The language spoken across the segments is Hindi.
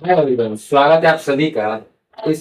हेलो एवरीवन, स्वागत है आप सभी का इस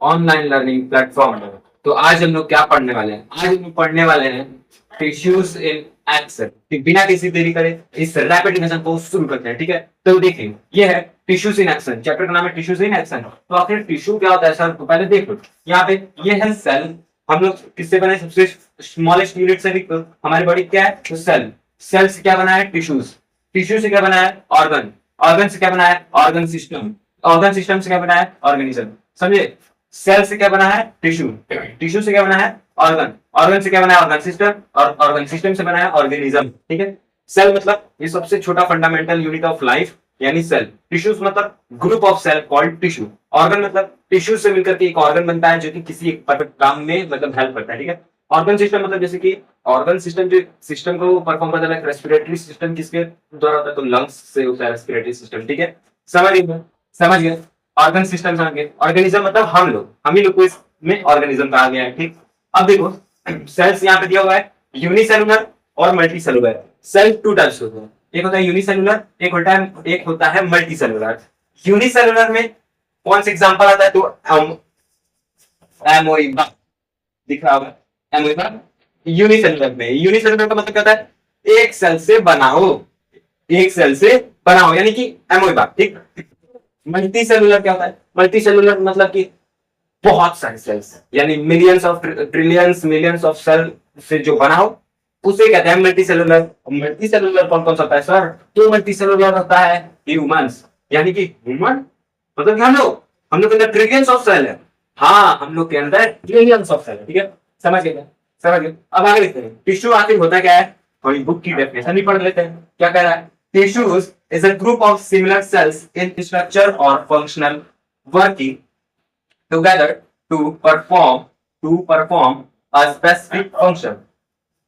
ऑनलाइन लर्निंग प्लेटफॉर्म पर। तो आज हम लोग क्या पढ़ने वाले हैं? आज हम लोग पढ़ने वाले हैं टिश्यूज इन एक्शन। बिना किसी देरी करे इस रैपिड रिवीजन को शुरू करते हैं, ठीक है? तो देखिए, ये है टिश्यूज इन एक्शन, चैप्टर का नाम है टिश्यूज इन एक्शन। तो आखिर टिश्यू क्या होता है सर? तो पहले देखो, यहाँ पे ये है सेल। हम लोग किससे बने? सबसे स्मॉलेस्ट यूनिट से भी हमारी बॉडी क्या है? तो सेल। सेल से क्या बना है? टिश्यूज। टिश्यू से क्या बना है? ऑर्गन। ऑर्गन से क्या बना है? Organ system. ऑर्गन सिस्टम से क्या बना है? ऑर्गेनिज्म। समझे? सेल से क्या बना है? टिश्यू। टिश्यू से क्या बना है? ऑर्गन। ऑर्गन से क्या बना है? Organ system. और ऑर्गन सिस्टम से बना है ऑर्गेनिज्म। ठीक है? सेल मतलब ये सबसे छोटा फंडामेंटल यूनिट ऑफ लाइफ, यानी सेल। टिश्यूज मतलब group of cell called tissue. Organ मतलब टिश्यू से मिलकर के एक ऑर्गन बनता है जो कि किसी एक काम में मतलब हेल्प करता है। ठीक है? ऑर्गन सिस्टम मतलब जैसे कि ऑर्गन सिस्टम जो सिस्टम को परफॉर्म करता है, रेस्पिरेटरी सिस्टम किसके द्वारा होता है? तो लंग्स से होता है रेस्पिरेटरी सिस्टम। ठीक है? समझ गए? समझ गए? ऑर्गन सिस्टम समझ गए? ऑर्गेनिज्म मतलब हम ही लोग को इसमें ऑर्गेनिज्म कहा गया है। ठीक? अब देखो, सेल्स यहाँ पे दिया हुआ है यूनिसेलुलर और multi cellular. Cell two types होते हैं, एक होता है यूनिसेलुलर, एक होता है मल्टी सेलुलर। यूनिसेलुलर में कौन सा एग्जांपल आता है? तो एमोइबा दिख रहा होगा, एमोइबा। यूनिसेलुलर का मतलब क्या होता है? एक सेल से बनाओ, एक सेल से बनाओ, यानी कि एमोइबा। ठीक? मल्टी सेलुलर क्या होता है? मल्टी सेलुलर मतलब कि बहुत सारे सेल्स, यानी millions of trillions millions of cell से जो बनाओ उसे कहते हैं मल्टी सेलुलर। मल्टी सेलुलर कौन कौन सा होता है सर? तो मल्टी सेलुलर होता है ह्यूमंस, यानी कि ह्यूमन मतलब कि हम लोग के अंदर ट्रिलियंस ऑफ सेल है। हाँ, हम लोग के अंदर ट्रिलियंस ऑफ सेल है। ठीक है? समझ गए? समझ गए? अब आगे देखते हैं टिश्यू आखिर होता क्या है। थोड़ी बुक की डेफिनेशन भी पढ़ लेते हैं, क्या कह रहा है? Tissues is a group of similar cells in structure और functional working together to perform a specific function।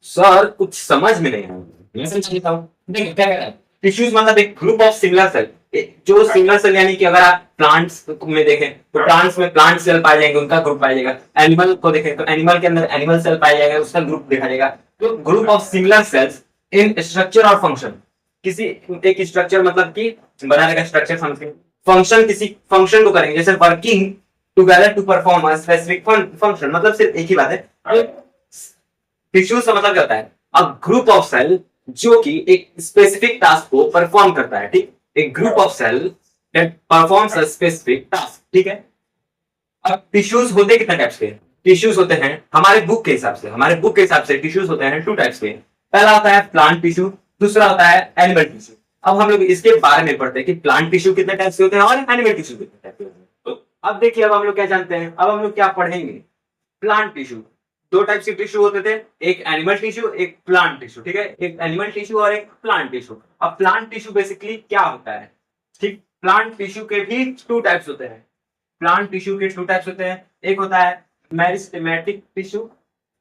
Sir कुछ समझ में नहीं आया, मैं समझाता हूँ। देखिए क्या कह रहा है? टिश्यूज मतलब एक ग्रुप ऑफ सिमिलर सेल। जो सिमिलर सेल यानी कि अगर आप प्लांट्स में देखें तो प्लांट्स में प्लांट सेल पाए जाएंगे, उनका ग्रुप पाया जाएगा। एनिमल को देखें तो एनिमल के अंदर एनिमल सेल पाया जाएगा, उसका ग्रुप देखा जाएगा। तो group of similar cells in structure और फंक्शन। किसी एक स्ट्रक्चर मतलब कि बनाने का स्ट्रक्चर समझ के फंक्शन, किसी फंक्शन को करेंगे, जैसे working together to perform a specific function. मतलब सिर्फ एक ही बात है। टिश्यू से मतलब क्या होता है? अ ग्रुप ऑफ सेल जो कि एक स्पेसिफिक टास्क को परफॉर्म करता है। ठीक? एक group of cell that performs a specific task. ठीक है? अब टिश्यूज होते कितने टाइप्स के? टिश्यूज होते हैं हमारे बुक के हिसाब से, टिश्यूज होते हैं टू टाइप्स के। पहला होता है प्लांट टिश्यू, दूसरा होता है एनिमल टिश्यू। अब हम लोग इसके बारे में पढ़ते हैं कि प्लांट टिश्यू कितने टाइप के होते हैं और एनिमल टिश्यू कितने टाइप के होते हैं। तो अब देखिए, अब हम लोग क्या जानते हैं, अब हम लोग क्या पढ़ेंगे? Plant tissue. दो टाइप्स के टिश्यू होते थे, एक एनिमल टिश्यू, एक प्लांट टिश्यू। ठीक है? एक एनिमल टिश्यू और एक प्लांट टिश्यू। अब प्लांट टिश्यू बेसिकली क्या होता है? ठीक? प्लांट टिश्यू के भी टू टाइप्स होते हैं। प्लांट टिश्यू के टू टाइप्स होते हैं, एक होता है मेरिस्टेमेटिक टिश्यू।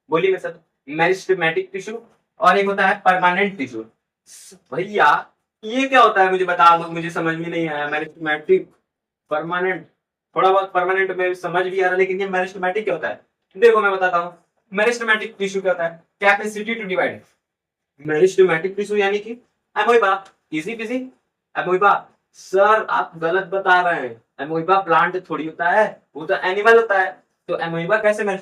बोलिए मेरे साथ, मेरिस्टेमेटिक टिश्यू। और एक होता है परमानेंट टिश्यू। भैया ये क्या होता है मुझे बता दो, मुझे समझ में नहीं आया। मेरिस्टेमेटिक, परमानेंट, थोड़ा बहुत परमानेंट में समझ भी आ रहा है, लेकिन ये मेरिस्टेमेटिक क्या होता है? देखो मैं बताता हूँ। मेरिस्टेमेटिक टिश्यू क्या होता है? Capacity to divide. Meristematic tissue यानी कि अमोइबा, इजी पीजी, अमोइबा। सर आप गलत बता रहे हैं, अमोइबा प्लांट थोड़ी होता है, वो तो एनिमल होता है। तो अमोइबा कैसे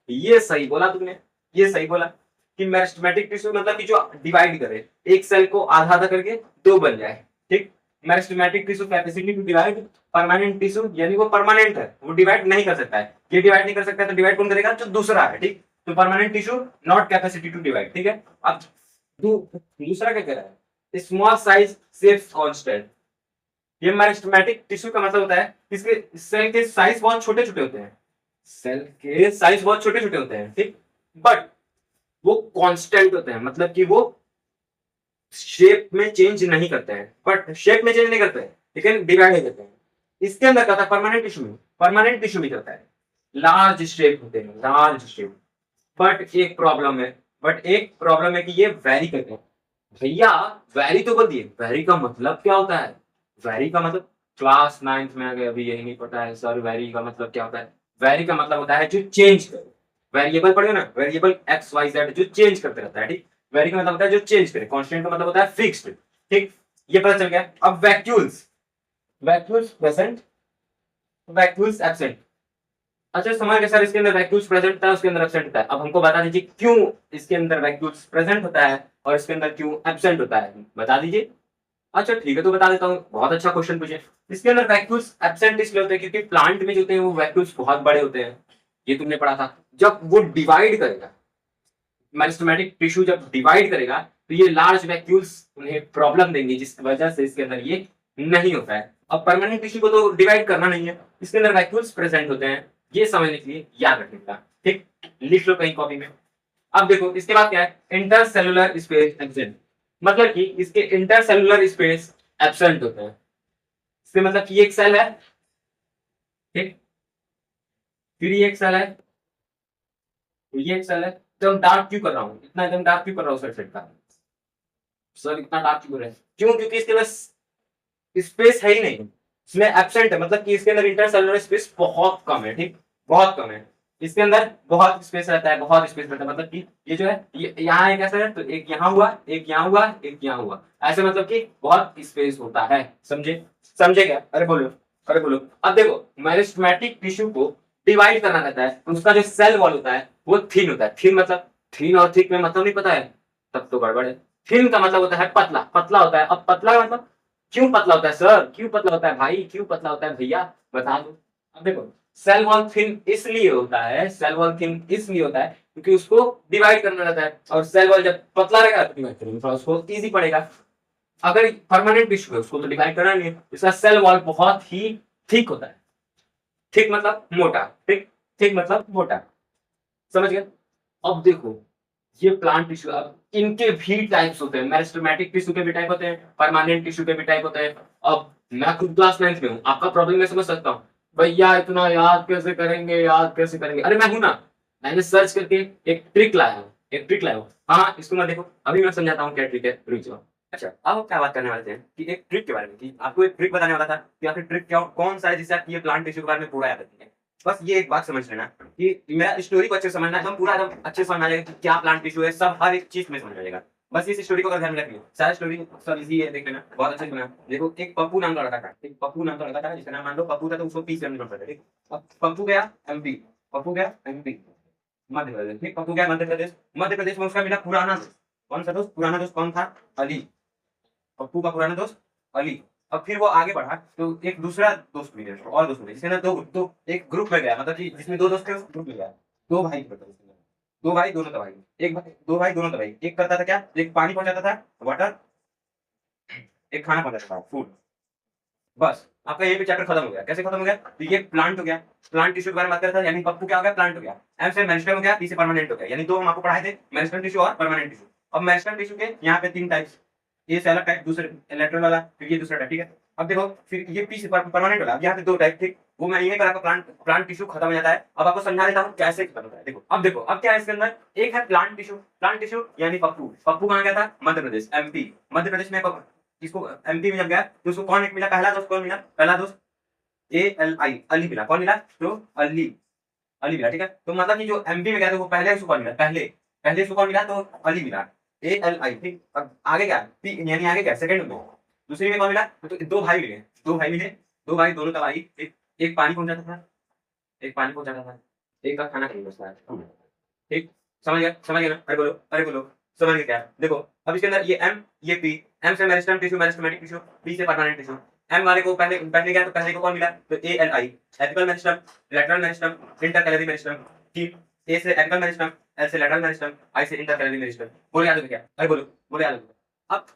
ये सही बोला तुमने, ये सही बोला कि मेरिस्टेमेटिक टिश्यू मतलब कि जो डिवाइड करे, एक सेल को आधा आधा करके दो बन जाए। ठीक? Meristematic tissue capacity to divide. Permanent tissue यानी वो परमानेंट है, वो डिवाइड नहीं कर सकता है। ये डिवाइड नहीं कर सकता है तो डिवाइड कौन करेगा? जो दूसरा है। ठीक? तो permanent tissue not capacity to divide. ठीक है? अब दूसरा क्या कह रहा है? Small size shapes constant. ये मेरिस्टेमेटिक टिश्यू का मतलब होता है इसके सेल के साइज बहुत छोटे छोटे होते हैं, सेल के साइज बहुत छोटे छोटे होते हैं। ठीक? बट वो कांस्टेंट होते हैं, मतलब कि वो शेप में चेंज नहीं करते हैं। बट शेप में चेंज नहीं करते हैं लेकिन डिवाइड नहीं करते हैं। इसके अंदर क्या था? परमानेंट टिश्यू में, परमानेंट टिश्यू भी करता है, लार्ज शेप होते हैं, लार्ज शेप। बट एक प्रॉब्लम है कि ये वेरी करते हैं। भैया वैरी तो बोल दिए, वैरी का मतलब क्या होता है? वैरी का मतलब क्लास नाइन्थ में आ गए, अभी यही नहीं पता है सर वैरी का मतलब क्या होता है? वैरी का मतलब होता है जो चेंज करे। वेरिएबल पढ़े ना, वेरिएबल एक्स वाई जेड जो चेंज करते रहता है। ठीक? वैरी का मतलब होता है जो चेंज करे, कांस्टेंट का मतलब होता है फिक्स्ड। ठीक? ये पता चल गया। अब vacuoles, vacuoles present, vacuoles absent. अच्छा समझ गए सर, इसके अंदर वैक्यूल्स प्रेजेंट होता है, उसके अंदर एब्सेंट होता है। अब हमको बता दीजिए क्यों इसके अंदर वैक्यूल्स प्रेजेंट होता है और इसके अंदर क्यों एब्सेंट होता है, बता दीजिए। अच्छा ठीक है, तो बता देता हूँ, बहुत अच्छा क्वेश्चन पूछे। इसके अंदर वैक्यूल्स एब्सेंट इसलिए होते हैं क्योंकि प्लांट में जो होते हैं वो वैक्यूल्स बहुत बड़े होते हैं, ये तुमने पढ़ा था। जब वो डिवाइड करेगा, मेरिस्टेमेटिक टिश्यू जब डिवाइड करेगा तो ये लार्ज वैक्यूल्स उन्हें प्रॉब्लम देंगे, जिस वजह से इसके अंदर ये नहीं होता है। अब परमानेंट टिश्यू को तो डिवाइड करना नहीं है, इसके अंदर वैक्यूल्स प्रेजेंट होते हैं, ये समझने के लिए याद रखने का। ठीक, लिख लो कहीं कॉपी में। अब देखो इसके बाद क्या है, इंटरसेलुलर स्पेस एब्सेंट, मतलब कि इसके इंटरसेलुलर स्पेस एब्सेंट होते हैं। इसके मतलब कि एक सेल है, ठीक, फिर ये एक सेल है, ये एक सेल है। तो डार्क क्यों कर रहा हूँ, इतना एकदम डार्क क्यों कर रहा हूँ सर का, सर इतना डार्क क्यों कर रहे हैं, क्यों, क्योंकि इसके पास स्पेस है ही नहीं, इसमें एब्सेंट है, मतलब कि इसके अंदर इंटरसेलुलर स्पेस बहुत कम है। ठीक, बहुत कम है, इसके अंदर बहुत स्पेस रहता है, बहुत स्पेस रहता है, मतलब कि ये जो है ये यहाँ एक ऐसा है, तो एक यहाँ हुआ, एक यहाँ हुआ, एक यहाँ हुआ, ऐसे मतलब कि बहुत स्पेस होता है। समझे, समझे क्या, अरे बोलो, अरे बोलो। अब देखो मेरिस्टेमेटिक टिश्यू को डिवाइड करना रहता है, तो उसका जो सेल वॉल होता है वो थिन होता है। थिन मतलब, थिन और थिक में मतलब नहीं पता है, तब तो गड़बड़ है। थिन का मतलब होता है पतला, पतला होता है। अब पतला मतलब क्यों पतला होता है सर, क्यों पतला होता है भाई, क्यों पतला होता है भैया, बता दो। अब देखो सेल वॉल थिन इसलिए होता है, सेल वॉल थिन इसलिए होता है क्योंकि उसको डिवाइड करना रहता है, और सेल वॉल जब पतला रहेगा तो डिवाइड करने में उसको इजी पड़ेगा। अगर परमानेंट टिश्यू है उसको तो डिवाइड करना नहीं है, इसका सेल वॉल बहुत ही थिक होता है। थिक मतलब मोटा, थिक, थिक मतलब मोटा, समझ गए। अब देखो ये प्लांट टिश्यू, अब इनके भी टाइप्स होते हैं, मेरिस्टेमेटिक टिश्यू के भी टाइप होते हैं, परमानेंट टिश्यू के भी टाइप होते हैं। अब मैं खुद क्लास 9th में हूँ, आपका प्रॉब्लम मैं समझ सकता हूँ, भैया इतना याद कैसे करेंगे, याद कैसे करेंगे, अरे मैं हूं ना, मैंने सर्च करके एक ट्रिक लाया हूँ, एक ट्रिक लाया हूँ। हाँ इसको मैं देखो, अभी मैं समझाता हूँ क्या ट्रिक है, रुक जाओ। अच्छा अब हम क्या बात करने वाले थे कि एक ट्रिक के बारे में, कि आपको एक ट्रिक बताने वाला था कि आखिर ट्रिक क्या कौन सा है जिससे आप ये प्लांट टिश्यू के बारे में पूरा याद रखेंगे। बस ये एक बात समझ लेना कि मेरा स्टोरी को अच्छे से समझना, एकदम पूरा एकदम अच्छे से समझ आ जाएगा कि क्या प्लांट टिश्यू है, सब हर एक चीज में समझ आ जाएगा। बस इस स्टोरी को अगर ध्यान में रखिए, सारा स्टोरी सब इजी है, देख लेना बहुत अच्छे से सुना। देखो एक पप्पू नाम का लड़का था, एक पप्पू नाम का लड़का था, जिसका नाम मान लो पप्पू था, तो उसको पी से हम करते थे। ठीक, अब पप्पू गया एमपी, पप्पू गया एमपी, मध्य प्रदेश। ठीक, पप्पू गया मध्य प्रदेश, मध्य प्रदेश में उसका मिला पुराना दोस्त, कौन सा दोस्त, पुराना दोस्त कौन था, अली, पप्पू का पुराना दोस्त अली। अब फिर वो आगे बढ़ा तो एक दूसरा दोस्त मिले उसको, और दोस्त मिले, जिसके ना दो एक ग्रुप में गया, मतलब कि जिसमें दो दोस्त थे उस ग्रुप में गया। दो भाई थे टोटल इसके अंदर। दो भाई दोनों तबाही, एक भाई, दो भाई दोनों तबाही। एक करता था क्या, एक पानी पहुंचाता था वाटर, एक खाना पहुंचाता था फूड। बस आपका यही पे चैप्टर खत्म हो गया। कैसे खत्म हो गया, तो ये प्लांट हो गया, प्लांट टिश्यू के बारे में बात कर रहा था, यानी पप्पू क्या हो गया, प्लांट हो गया। एम से मेरिस्टेम हो गया, पी से परमानेंट हो गया, यानी दो हम आपको पढ़ाए थे, मेरिस्टेम टिश्यू और परमानेंट टिश्यू। अब मेरिस्टेम टिश्यू के यहाँ पे तीन टाइप्स, ये से अलग टाइप, दूसरे लेटरल वाला, फिर ये दूसरा टाइप। ठीक है, अब देखो फिर ये पी से परमानेंट वाला, अब यहाँ पे दो टाइप। ठीक, वो मैं यही पर आपका प्लांट प्लांट टिश्यू खत्म हो जाता है। अब आपको समझा देता हूँ कैसे खत्म होता है। देखो अब देखो, अब क्या है इसके अंदर, एक है प्लांट टिश्यू, प्लांट टिश्यू यानी पप्पू, पप्पू कहाँ गया था, मध्य प्रदेश, एमपी, मध्य प्रदेश में इसको एमपी में जब गया तो उसको कौन एक मिला, पहला दोस्त कौन मिला, पहला दोस्त ALI, अली मिला, कौन मिला, तो अली, अली मिला। ठीक है, तो मतलब कि जो एमपी में गया था वो पहले उसको कौन मिला, पहले पहले उसको कौन मिला, तो अली मिला, ALI। ठीक, अब आगे क्या, पी यानी आगे क्या, सेकंड में दूसरी में कौन मिला, तो दो भाई मिले, दो भाई मिले, दो भाई दोनों तबाही, एक पानी पहुंचाता था, एक पानी पहुंचाता था, एक का खाना खरीद था। ठीक, समझ गया, समझ गया ना, अरे बोलो, अरे बोलो, समझ गया क्या। देखो अब इसके अंदर ये एम, ये पी, एम से meristem tissue, meristematic tissue, P से परमानेंट टिश्यू। एम वाले को पहले पहले गया तो पहले को कौन मिला, तो ALI, apical meristem, lateral meristem, intercalary meristem. ठीक, ए से एपिकल मेरिस्टेम, एल से लैटरल मेरिस्टेम, आई से इंटरकैलरी मेरिस्टेम। बोलो याद हो क्या, अरे बोलो, बोलो याद हो। अब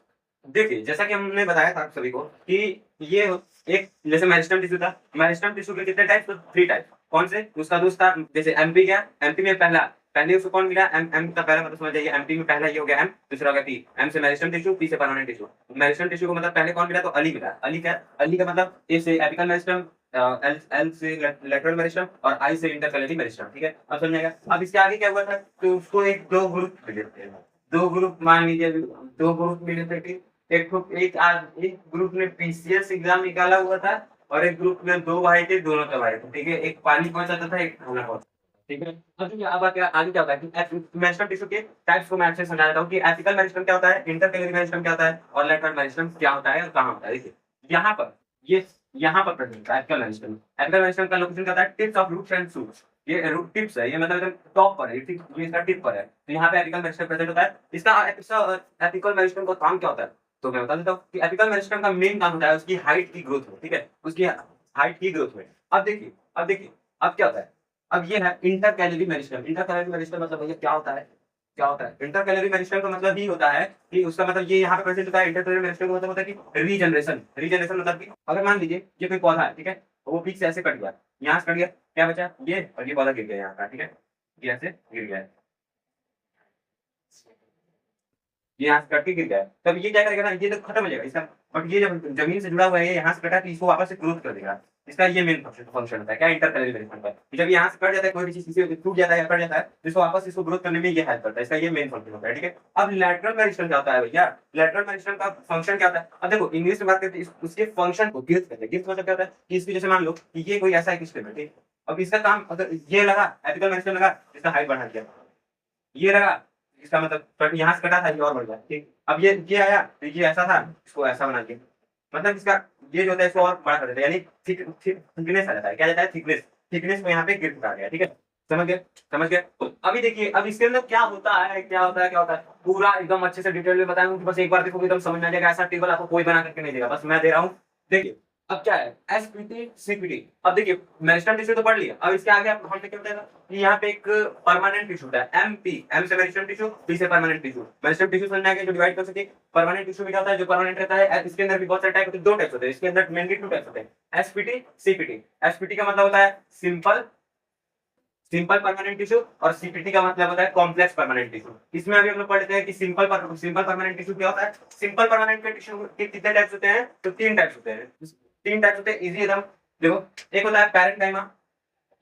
देखिए जैसा कि हमने बताया था आप सभी को कि ये एक जैसे मेरिस्टेम टिश्यू था, मेरिस्टेम टिश्यू के कितने टाइप, तो थ्री टाइप। कौन से, उसका दोस्त था, जैसे एमपी गया, एमपी में पहला, पहले उसको कौन मिला, एम, एम का पहला मतलब समझ जाइए, एमपी में पहला ये हो गया एम, दूसरा हो गया पी। एम से मेरिस्टेम टिश्यू, पी से परमानेंट टिश्यू। मेरिस्टेम टिश्यू को मतलब पहले कौन मिला, तो अली मिला, अली का, अली का मतलब ए से एपिकल मेरिस्टेम, एल एल से लैटरल मेरिस्टेम और आई से इंटरकैलरी मेरिस्टेम। ठीक है, अब समझेगा। अब इसके आगे क्या हुआ था, तो उसको एक दो ग्रुप मिले थे, दो ग्रुप मान लीजिए, दो ग्रुप मिले थे। ठीक, एक ग्रुप ने पीसीएस एग्जाम निकाला हुआ था और एक ग्रुप में दो भाई थे, दोनों तबाही थे। ठीक है, एक पानी पहुंचाता था, एक खाना पहुंचाता था। ठीक है, अब देखिए अब क्या आगे क्या होता है कि मेरिस्टेम टिश्यू के टाइप्स को मैं आपसे समझा देता हूँ कि एपिकल मेरिस्टेम क्या होता है, इंटरकैलरी मेरिस्टेम क्या होता है और लैटरल मेरिस्टेम क्या होता है और कहाँ होता है। देखिए यहाँ पर ये यहाँ पर प्रेजेंट होता है एपिकल मेरिस्टम। एपिकल मेरिस्टम का लोकेशन क्या होता है? Tips of roots and shoots. ये रूट टिप्स है, ये मतलब एकदम टॉप पर है, ठीक, ये इसका टिप पर है, तो यहाँ पे एपिकल मेरिस्टम प्रेजेंट होता है। इसका एपिकल मेरिस्टम का काम क्या होता है, तो मैं बता देता हूँ कि एपिकल मेरिस्टम का मेन काम होता है उसकी हाइट की ग्रोथ में, ठीक है, उसकी हाइट की ग्रोथ में। अब देखिए अब क्या होता है, अब ये है इंटरकैलरी मेरिस्टम। इंटरकैलरी मेरिस्टम मतलब भैया क्या होता है, क्या होता है इंटरकैलरी मेरिस्टम का मतलब ही होता है कि उसका मतलब ये यहाँ पे प्रेजेंट होता है। इंटरकैलरी मेरिस्टम का मतलब होता है कि रीजनरेशन। रीजनरेशन मतलब कि अगर मान लीजिए ये कोई पौधा है, ठीक है, तो वो बीच से ऐसे कट गया, यहाँ से कट गया, क्या बचा ये, और ये पौधा गिर गया यहाँ का, ठीक है, ये ऐसे गिर गया है, ये यहाँ से कट के गिर गया है, तब ये क्या करेगा ना, ये तो खत्म हो जाएगा इसका। बट ये जब जमीन से जुड़ा हुआ है, ये यहाँ से कटा कि इसको वापस से ग्रोथ कर देगा। इसका ये मेन फंक्शन होता है क्या, इंटरकैलरी मेरिस्टम का। जब यहाँ से कट जाता है कोई भी चीज, किसी टूट जाता है या कट जाता है, तो इसको वापस इसको ग्रोथ करने में ये हेल्प करता है, इसका ये मेन फंक्शन होता है, ठीक है। अब लैटरल मेरिस्टम क्या होता है भैया, लैटरल मेरिस्टम का फंक्शन क्या होता है। अब देखो इंग्लिश में बात करते हैं उसके फंक्शन को गिफ्ट करते हैं। गिफ्ट मतलब क्या होता है कि इसकी जैसे मान लो कि ये कोई ऐसा एक स्टेप है, ठीक, अब इसका काम अगर ये लगा एपिकल मेरिस्टम लगा, इसका हाइट बढ़ा दिया, ये लगा, इसका मतलब यहाँ से कटा था ये और बढ़ गया, ठीक। अब ये आया तो ये ऐसा था, इसको ऐसा बना दिया, मतलब इसका ये जो होता है इसको और बड़ा कर देता है, यानी थिकनेस आ जाता है, क्या जाता है, थिकनेस। थिकनेस में यहाँ पे गिफ्ट आ गया, ठीक है, समझ गए, समझ गए। तो अभी देखिए अब इसके अंदर क्या होता है, क्या होता है, क्या होता है, पूरा एकदम अच्छे से डिटेल में बताऊंगा कि बस एक बार देखो एकदम समझ में आ जाएगा। ऐसा टेबल आपको कोई बना करके नहीं देगा, बस मैं दे रहा हूँ। देखिए अब क्या है, एसपीटी सीपीटी। अब देखिए मेरिस्टम टिश्यू तो पढ़ लिया, अब इसके आगे आप हम क्या बताएगा कि यहाँ पे एक परमानेंट टिश्यू होता है, एमपी, एम से मेरिस्टम टिश्यू, पी से परमानेंट टिश्यू। मेरिस्टम टिश्यू समझना है जो डिवाइड कर सके। परमानेंट टिश्यू में क्या होता है, जो परमानेंट रहता है, इसके अंदर भी बहुत सारे टाइप होते हैं, दो टाइप्स होते हैं इसके अंदर, मेनली टू टाइप्स होते हैं, एसपीटी सीपीटी। एसपीटी का मतलब होता है सिंपल सिंपल परमानेंट टिश्यू, और सीपीटी का मतलब होता है कॉम्प्लेक्स परमानेंट टिश्यू। इसमें अभी हम लोग पढ़ते हैं कि सिंपल परमानेंट टिश्यू क्या होता है। सिंपल परमानेंट टिश्यू के कितने टाइप्स होते हैं, तो तीन टाइप्स होते हैं, तीन टाइप्स होते हैं, इजी एकदम। देखो एक होता है पैरेन्काइमा,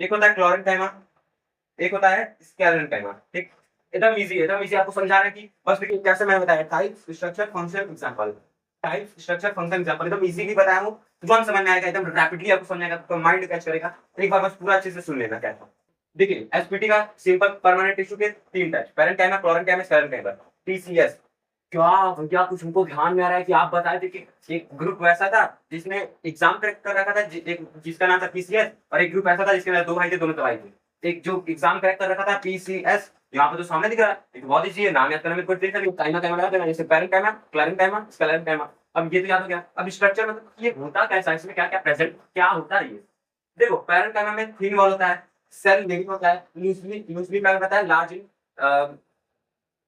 एक होता है क्लोरेन्काइमा, एक होता है स्क्लेरेन्काइमा, ठीक। एकदम इजी आपको समझा रहे हैं कि बस देखिए कैसे मैंने बताया, type structure function example, type structure function example एकदम इजीली बताया हूं, तुरंत समझ में आएगा, एकदम रैपिडली आपको समझ आएगा, तो माइंड कैच करेगा। एक बार बस पूरा अच्छे से सुन लेना क्या है। देखिए एसपीटी का सिंपल परमानेंट टिश्यू के तीन टाइप, पैरेन्काइमा, क्लोरेन्काइमा, स्क्लेरेन्काइमा। टीसीएस क्या भैया, कुछ हमको ध्यान में आ रहा है कि आप बताए थे कि एक ग्रुप वैसा था जिसने एग्जाम क्रैक कर रखा था, एक जिसका नाम था पीसीएस, और एक ग्रुप ऐसा था जिसके अंदर दो भाई थे, दोनों दवाई थे। एक जो एग्जाम क्रैक कर रखा था पीसीएस, यहाँ पे तो सामने दिख रहा है, एक बहुत ही नाम याद करने में कोई ट्रिक नहीं, काइमा काइमा लगा देना, जैसे पैरेन्काइमा, क्लोरेन्काइमा, स्क्लेरेन्काइमा। अब ये तो याद हो गया। अब स्ट्रक्चर मतलब ये होता कैसा है, इसमें क्या क्या प्रेजेंट क्या होता है, ये देखो पैरेन्काइमा में थिन वॉल होता है, सेल लिविंग होता है, लूजली पैक्ड होता है, लार्ज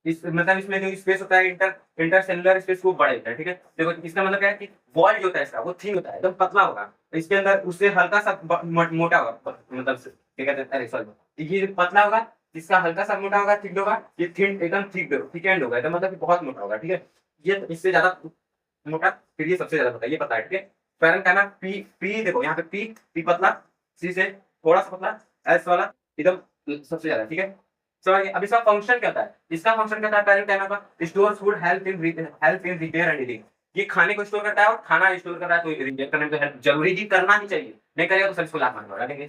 इस मतलब इसमें जो स्पेस होता है इंटरसेलुलर स्पेस वो बड़ा होता है, ठीक है। देखो इसका मतलब क्या है कि वॉल जो होता है इसका वो थिन होता है, एकदम पतला होगा, तो इसके अंदर उससे हल्का सा मोटा होगा, मतलब क्या कहते हैं, अरे सॉरी, ये जो पतला होगा इसका हल्का सा मोटा होगा, थिक होगा, ये थिन एकदम थिक एंड होगा, एकदम मतलब कि बहुत मोटा होगा, ठीक है। ये इससे ज्यादा मोटा, फिर ये सबसे ज्यादा पतला, ये पता है, ठीक है। पैरेन्काइमा पी पी देखो यहाँ पे पी पी पतला, सी से थोड़ा सा पतला, एस वाला एकदम सबसे ज्यादा, ठीक है। समझ गए। अब इसका फंक्शन क्या होता है, इसका फंक्शन क्या होता है पैरेन्काइमा का, store food, help in repair and healing. ये खाने को स्टोर करता है और खाना स्टोर कर रहा है, तो रिपेयर करने में तो हेल्प जरूरी ही करना ही चाहिए, नहीं करेगा तो सर इसको लात मारना पड़ेगा,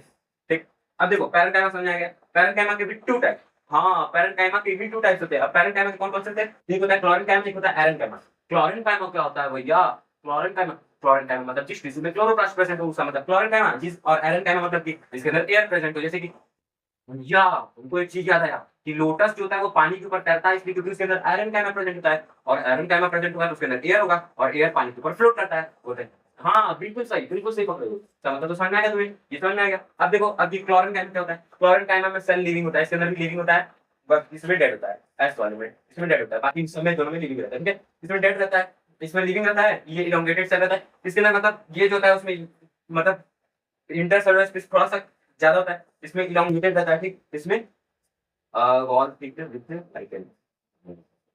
ठीक। अब देखो पैरेन्काइमा समझ आ गया। पैरेन्काइमा के भी टू टाइप, हाँ पैरेन्काइमा के भी टू टाइप्स होते हैं। अब पैरेन्काइमा के कौन कौन से होते हैं, एक होता है क्लोरेन्काइमा, एक होता है एरेन्काइमा। क्लोरेन्काइमा क्या होता है भैया, क्लोरेन्काइमा क्लोरेन्काइमा मतलब जिस टिश्यू में क्लोरोप्लास्ट प्रेजेंट हो उसका मतलब क्लोरेन्काइमा, जिस और एरेन्काइमा मतलब कि इसके अंदर एयर प्रेजेंट हो, जैसे कि या उनको एक चीज याद आया कि लोटस जो होता है वो पानी के ऊपर तैरता है, इसलिए क्योंकि उसके अंदर आयरन काइमा प्रेजेंट होता है, और आयरन काइमा प्रेजेंट होगा तो उसके अंदर एयर होगा, और एयर पानी के ऊपर फ्लोट करता है, बोलते हैं। हाँ बिल्कुल सही पकड़े हो। इसका मतलब तो समझ में आ गया तुम्हें, ये समझ में आ गया। अब देखो अब ये क्लोरीन काइमा क्या होता है, क्लोरीन काइमा में सेल लिविंग होता है, इसके अंदर भी लिविंग होता है, बस इसमें डेड होता है, एस वाले में इसमें डेड होता है, बाकी सब दोनों में लिविंग रहता है, ठीक है। इसमें डेड रहता है, इसमें लिविंग रहता है, ये इलोंगेटेड सेल रहता है, इसके अंदर मतलब ये जो होता है उसमें मतलब इंटरसेलुलर स्पेस थोड़ा सा ज्यादा होता है, इसमें इलोंगेटेड रहता है, ठीक। इसमें वॉल पिक्चर विथ लाइकेन,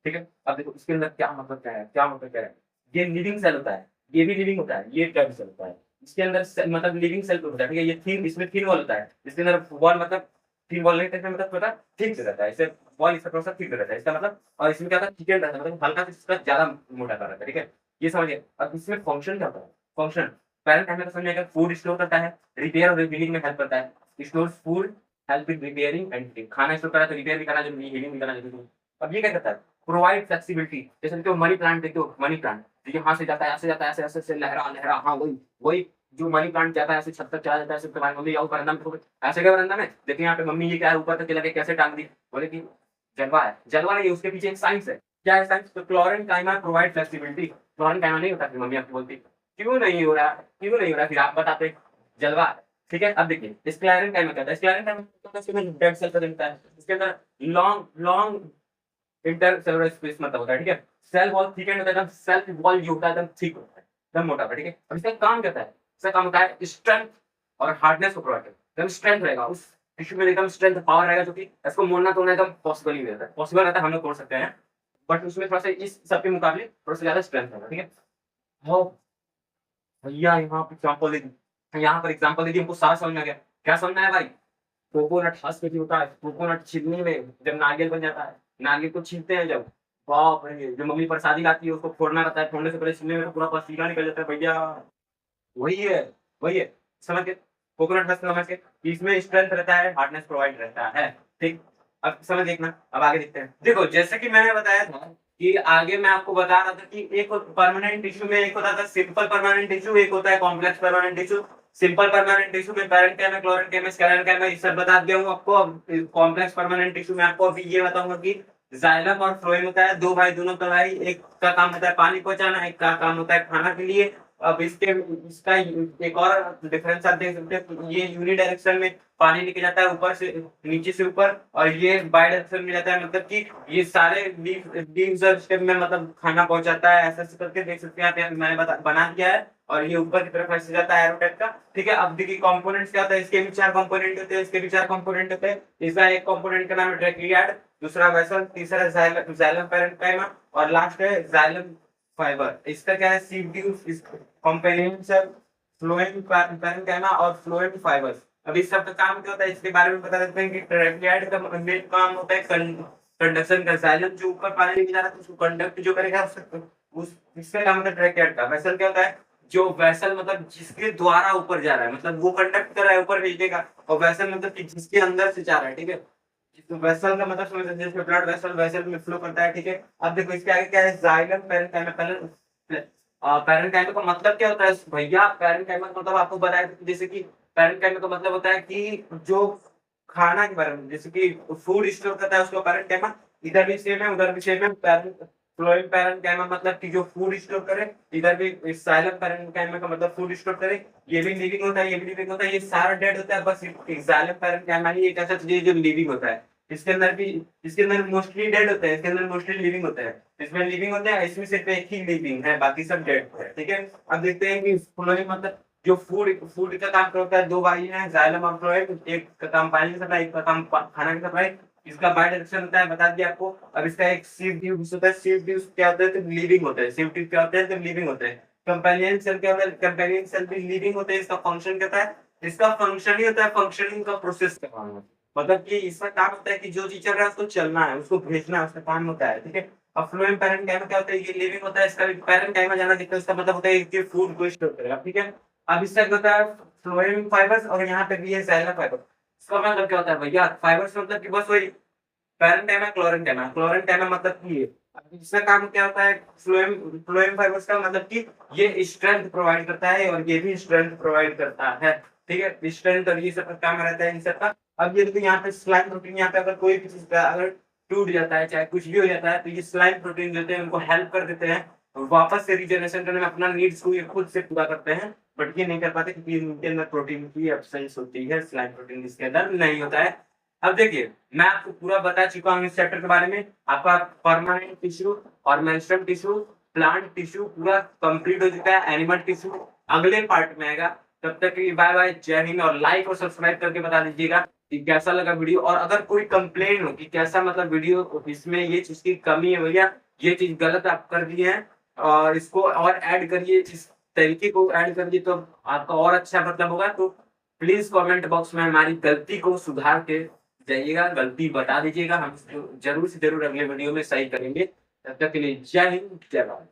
ठीक है। अब देखो इसके अंदर क्या मतलब क्या है, क्या मतलब क्या है, ये लिविंग सेल होता है, ये भी लिविंग होता है, ये डेड सेल होता है। इसके अंदर मतलब लिविंग सेल होता है, ठीक है। ये थिन, इसमें थिन वॉल होता है, इसके अंदर वॉल मतलब थिन वॉल नहीं कहते, मतलब थोड़ा थिक रहता है, इसे वॉल इसका थोड़ा सा थिक रहता है, इसका मतलब। और इसमें क्या होता है, थिकन रहता है, मतलब हल्का सा इसका ज्यादा मोटा कर रहता है, ठीक है। ये समझिए। अब इसमें फंक्शन क्या होता है, फंक्शन पैरेन्काइमा का समझ आएगा, फूड स्टोर करता है, रिपेयर और हीलिंग में हेल्प करता है, store food, help in repairing and healing. खाना स्टोर करा तो रिपेयर भी करना जरूरी है, हीलिंग भी करना जरूरी है। अब ये क्या करता है, प्रोवाइड फ्लेक्सिबिलिटी। जैसे देखो मनी प्लांट, देखो मनी प्लांट, देखिए यहाँ से जाता है, ऐसे जाता है, ऐसे ऐसे ऐसे लहरा लहरा, हाँ वही वही जो मनी प्लांट जाता है ऐसे छत तक चला जाता है, ऐसे तुम्हारी मम्मी आओ बरामदा में ऐसे गए बरामदा में, देखिए यहाँ पे मम्मी ये क्या है ऊपर तक लगे कैसे टांग दी, बोले कि जलवा है। जलवा नहीं, उसके पीछे एक साइंस है। क्या है साइंस? तो क्लोरीन काइमा प्रोवाइड फ्लेक्सिबिलिटी। क्लोरीन काइमा नहीं होता, फिर मम्मी आपको बोलती क्यों नहीं हो रहा, क्यों नहीं हो रहा, फिर आप बताते जलवा है। ठीक है, अब देखिए स्क्लेरन काइमा क्या होता है। स्क्लेरन काइमा इसके अंदर डेड सेल प्रेजेंट होता है, इसके अंदर लॉन्ग लॉन्ग इंटरसेलुलर स्पेस मतलब होता है। ठीक है, सेल वॉल थिकेंड होता है, एकदम सेल वॉल जो होता है एकदम थिक होता है, एकदम मोटा होता है। ठीक है, अब इसका काम क्या होता है? इसका काम होता है स्ट्रेंथ और हार्डनेस को प्रोवाइड करना। एकदम स्ट्रेंथ रहेगा उस टिश्यू में, एकदम स्ट्रेंथ पावर रहेगा, जो कि इसको मोड़ना तोड़ना एकदम पॉसिबल ही नहीं रहता है। पॉसिबल रहता है, हम लोग तोड़ सकते हैं, बट उसमें थोड़ा सा इस सब के मुकाबले थोड़ा सा ज्यादा स्ट्रेंथ रहेगा। ठीक है, तो भैया यहाँ पर एग्जाम्पल दे दी, यहाँ पर एग्जाम्पल दे दी, हमको सारा समझ में आ गया। क्या समझना है भाई? कोकोनट हस्क होता है, कोकोनट छिलने में जब नारियल बन जाता है, नारियल को छीलते हैं जब, बाप रे, जो मम्मी प्रसादी लाती है उसको फोड़ना रहता है, फोड़ने से पहले छीलने में पूरा पसीना निकल जाता है भैया। वही है, वही है, समझ के? कोकोनट हस्क समझ के, इसमें स्ट्रेंथ रहता है, हार्डनेस प्रोवाइड रहता है। ठीक, अब समझ देखना, अब आगे देखते हैं। देखो जैसे कि मैंने बताया था कि आगे मैं आपको बता रहा था कि एक परमानेंट टिश्यू में एक होता था सिंपल परमानेंट टिश्यू, एक होता है complex permanent tissue. Simple permanent tissue में पैरेंकाइमा में क्लोरेंकाइमा स्क्लेरेंकाइमा ये सब बता दिया हूं आपको। अब कॉम्प्लेक्स परमानेंट टिश्यू में आपको अभी ये बताऊंगा कि जाइलम और फ्लोएम होता है, दो भाई, दोनों का भाई, एक का काम होता है पानी पहुंचाना, एक का काम होता है खाना के लिए। अब इसके इसका एक और डिफरेंस आप देख सकते हैं, ये यूनिडायरेक्शन में पानी लेके जाता है ऊपर से नीचे से ऊपर, और ये बाई डायरेक्शन में जाता है, मतलब कि ये सारे लीव्स और स्टेम में मतलब खाना पहुंचाता है। ऐसा ऐसे करके देख सकते हैं आप, यहाँ मैंने बना दिया है, और ये ऊपर की तरफ ऐसे जाता है एरो टाइप का। ठीक है, अब देखिए कंपोनेंट्स क्या होता है, इसके भी चार कंपोनेंट होते हैं, इसके भी चार कंपोनेंट होते हैं। इसका एक कंपोनेंट का नाम है ट्रैकियाड, दूसरा वेसल, तीसरा जाइलम पैरेन्काइमा, और लास्ट है जाइलम फाइबर। इसका क्या है? सीड्यूस कॉम्प्रिहेंसिव फ्लोएम पैरेन्काइमा और फ्लोएम फाइबर्स। अब इस सब का काम क्या होता है इसके बारे में बता देते हैं कि ट्रैकियाड का मेन काम होता है कंडक्शन का। जाइलम जो ऊपर पानी लेके जा रहा है उसको कंडक्ट जो करेगा उस इसका काम होता है ट्रैकियाड का। वेसल क्या होता है? जो वेसल मतलब जिसके द्वारा ऊपर जा रहा है, मतलब वो कंडक्ट कर रहा है, ऊपर भेजेगा। और वेसल मतलब कि जिसके अंदर से जा रहा है। ठीक है, तो वेसल का मतलब समझ सकते हैं, इसमें ब्लड वेसल वेसल में फ्लो करता है। ठीक है, अब देखो इसके आगे क्या है? Xylem parenchyma. पैरेन्काइमा का मतलब क्या होता है भैया? पैरेन्काइमा का मतलब आपको बताया था, जैसे कि पैरेन्काइमा का मतलब होता है कि जो खाना के बारे में, जैसे कि फूड स्टोर करता है उसको पैरेन्काइमा। इधर भी सेम है, उधर भी सेम है। फ्लोएम पैरेन्काइमा मतलब कि जो फूड स्टोर करे, इधर भी साइलम पैरेन्काइमा का मतलब फूड स्टोर करे। ये भी लिविंग होता है, ये भी लिविंग होता है, ये सारा डेड होता है, बस जाइलम पैरेन्काइमा ही एक ऐसा चीज है जो लिविंग होता है। इसके अंदर भी, इसके अंदर मोस्टली डेड होता है, इसके अंदर मोस्टली लिविंग होता है। इसमें लिविंग होता है, इसमें सिर्फ एक ही लिविंग है, बाकी सब डेड है। ठीक है, अब देखते हैं कि फ्लोएम मतलब जो फूड फूड का काम करता है। दो भाई हैं जाइलम और फ्लोएम, एक का काम पानी का सप्लाई, एक का काम खाना का सप्लाई। इसका बाय डायरेक्शन होता है, बता दिया आपको। अब इसका एक सीड ट्यूब होता है। सीड ट्यूब क्या होता है? तो लिविंग होता है। सीड ट्यूब क्या होता है? तो लिविंग होता है। कंपेनियन सेल क्या होता है? कंपेनियन सेल भी लिविंग होता है। इसका फंक्शन क्या होता है? इसका फंक्शन ही होता है फंक्शनिंग का प्रोसेस करवाना, मतलब कि इसका काम होता है कि जो चीज चल रहा है उसको चलना है, उसको भेजना है, उसका काम होता है। ठीक है, अब फ्लोएम पैरेन्काइमा क्या होता है? ये लिविंग होता है, इसका भी पैरेन्काइमा जाना दिखता है, उसका मतलब होता है कि फूड को स्टोर करेगा। ठीक है, अब इसका क्या होता है? फ्लोएम फाइबर्स, और यहाँ पे भी है जाइलम फाइबर। इसका मतलब क्या होता है भैया? फाइबर्स मतलब कि बस वही पैरेन्काइमा क्लोरेन्काइमा। क्लोरेन्काइमा मतलब कि ये, अब इसका काम क्या होता है? फ्लोएम फ्लोएम फाइबर्स का मतलब कि ये स्ट्रेंथ प्रोवाइड करता है, और ये भी स्ट्रेंथ प्रोवाइड करता है। ठीक है, स्ट्रेंथ और ये सब का काम रहता है इन सब का। अब ये देखो यहाँ पे स्लाइम प्रोटीन, यहाँ पे अगर कोई भी चीज का अगर टूट जाता है, चाहे कुछ भी हो जाता है, तो ये स्लाइम प्रोटीन देते हैं, उनको हेल्प कर देते हैं वापस से रिजनरेशन करने में, अपना नीड्स को ये खुद से पूरा करते हैं। बट ये नहीं कर पाते क्योंकि इनके अंदर प्रोटीन की एब्सेंस होती है, स्लाइम प्रोटीन इसके अंदर नहीं होता है। अब देखिए मैं आपको पूरा बता चुका हूँ इस चैप्टर के बारे में। आपका परमानेंट टिश्यू और मेंस्ट्रुअल टिश्यू, प्लांट टिश्यू पूरा कंप्लीट हो चुका है। एनिमल टिश्यू अगले पार्ट में आएगा। तब तक के लिए बाय बाय, जय हिंद। और लाइक और सब्सक्राइब करके बता दीजिएगा कि कैसा लगा वीडियो, और अगर कोई कंप्लेन हो कि कैसा मतलब वीडियो, इसमें ये चीज की कमी है भैया, ये चीज गलत आप कर दिए हैं, और इसको और ऐड करिए, इस तरीके को ऐड करिए तो आपका और अच्छा मतलब होगा। तो प्लीज कमेंट बॉक्स में हमारी गलती को सुधार के जाइएगा, गलती बता दीजिएगा, हम इसको जरूर से जरूर अगले वीडियो में सही करेंगे। तब तक के लिए जय हिंद, जय भारत।